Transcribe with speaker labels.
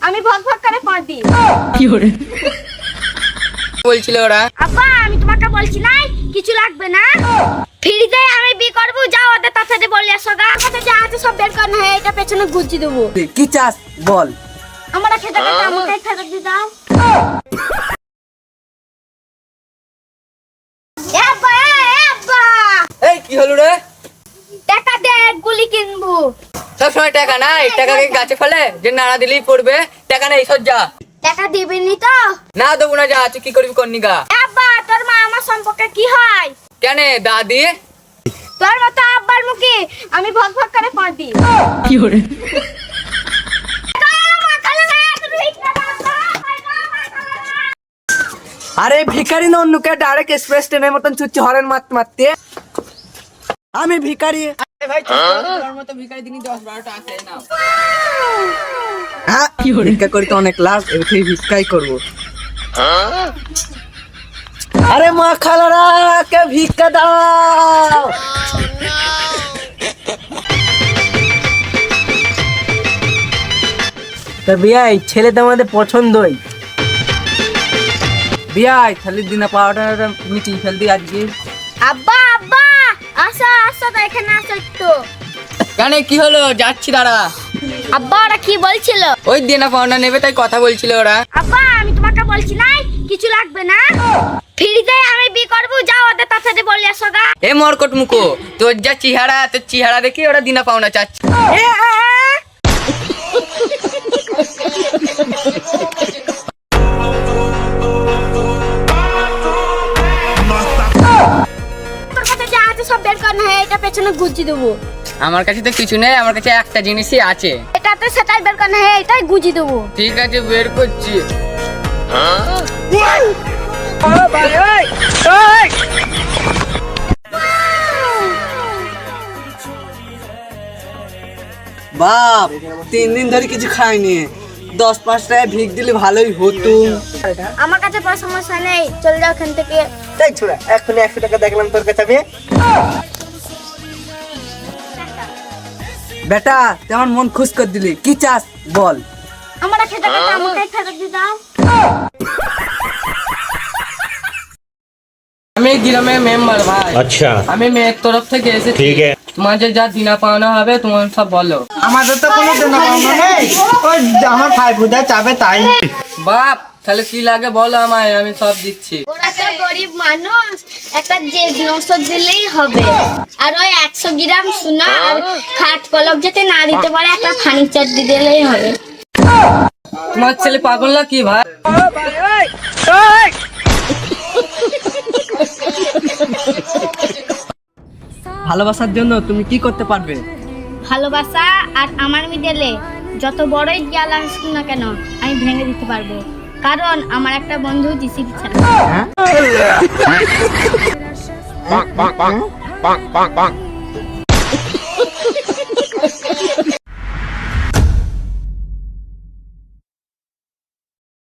Speaker 1: আমি ভক ভক করে পড় দিই।
Speaker 2: কি করে বলছিল ওরা?
Speaker 1: আব্বা আমি তোমাকে বলছি নাই কিছু লাগবে না, ফ্রিতে আমি বি করব, যাও ওদের তার সাথে বলে আসো গা, কথা যা আছে সব বের করনা है, এটা পেছনে গুজি দেবো।
Speaker 3: কি চাস বল?
Speaker 1: আমরা খেতে খেতে আমাকে খেতে দি দাও। এ আব্বা এ আব্বা,
Speaker 2: এই কি হলো রে?
Speaker 1: টাকা দে, গুলি কিনবো।
Speaker 2: সব সময় টাকা নাই, টাকাকে গাছে ফেলে যে নাড়া দিলেই পড়বে, টাকা নেই সর যা।
Speaker 1: টাকা দিবেনি তো?
Speaker 2: না দেবো না, যা তুই কি করবি করনি গা।
Speaker 1: এ আব্বা তোর মা আমার সম্পর্কে কি হয়?
Speaker 2: কেন দাদি?
Speaker 1: তোর মতো আব্বার মুখে আমি ভক ভক করে পড় দিই।
Speaker 2: কি করে
Speaker 3: আরে ভিখারি না অন্যকে ডাইরেক্ট এক্সপ্রেস ট্রেনের মতন ছুটছি হরেন মারতে। আমি ভিখারি।
Speaker 2: ভাই তোর মতো ভিখারি দিনই 10-12টা আছে না।
Speaker 3: হ্যাঁ ভিক্ষা করি তো অনেক লাভ, এবার ভিক্ষাই করবো। আরে মা খালারা কে ভিক্ষা দাও। তা বিয়াই ছেলে তো আমাদের পছন্দই। বিয়াই থালির দিনা পাউডার মিটি ফেল দি আজকে।
Speaker 1: আব্বা আব্বা আসো আসো তো এখানে আসো একটু।
Speaker 2: কেন কি হলো? যাচ্ছি দাঁড়া।
Speaker 1: আব্বা ওরা কি বলছিল?
Speaker 2: ওই দেনা পাওনা নেবে তাই কথা বলছিল ওরা।
Speaker 1: আব্বা আমি তোমাকে বলছি নাই কিছু লাগবে না, ফ্রিতে আমি বি করব, যাও ওদের তার সাথে বলে আসো গা।
Speaker 2: এ মরকট মুখো, তোর যা চেহারা, তোর চেহারা দেখি ওরা দিনা পাওনা চাচ্ছে।
Speaker 1: তোর কাছে যা আছে সব বের করনা है, এটা পেছনে গুজি দেবো।
Speaker 2: আমার কাছে তো কিছু নেই, আমার কাছে একটা জিনিসই আছে।
Speaker 1: এটাতে সেটাই বের করনা है, এটাই গুজি দেবো।
Speaker 2: ঠিক আছে বের করছি।
Speaker 3: বাপ 3 দিন ধরে কিছু খাইনি, 10-5 টাকা ভিক দিলে ভালোই হতো।
Speaker 1: আমার কাছে কোনো সমস্যা নেই, চলে যাও এখান থেকে।
Speaker 3: তাই ছোড়া এখন 100 টাকা দেখলাম তোর কাছে। আমি বেটা তেমন মন খুশ করে দিলি, কি চাস বল?
Speaker 1: আমরা খেতে খেতে আমাকে খেতে দি দাও।
Speaker 2: আমি গ্রামের মেম্বার ভাই।
Speaker 4: अच्छा
Speaker 2: আমি মেয়ের তরফ থেকে এসেছি।
Speaker 4: ठीक है
Speaker 2: তোমাদের যা দিনা পাওনা হবে তোমার সব বলো।
Speaker 3: আমাদের তো কোনো দেনা পাওনা নেই, ওই আমার ভাই বুদা চাবে তাই।
Speaker 2: বাপ তাহলে কি লাগে বলো আমায়, আমি সব দিচ্ছি।
Speaker 1: ওরা তো গরিব মানুষ, একটা যে 900 দিলেই হবে, আর ওই 100 গ্রাম সোনা আর খাট পলক যাতে না দিতে পারে একটা ফার্নিচার দিয়ে দিলেই হবে।
Speaker 2: তোমার ছেলে পাগল না কি ভাই?
Speaker 3: ভালোবাসার জন্য তুমি কি করতে পারবে?
Speaker 1: ভালোবাসা আর আমার মিডলে যত বড়ই জ্ঞান আসুক না কেন আমি ভেঙে দিতে পারবো, কারণ আমার একটা বন্ধু জিসিপি ছিল।
Speaker 4: bang bang bang bang bang bang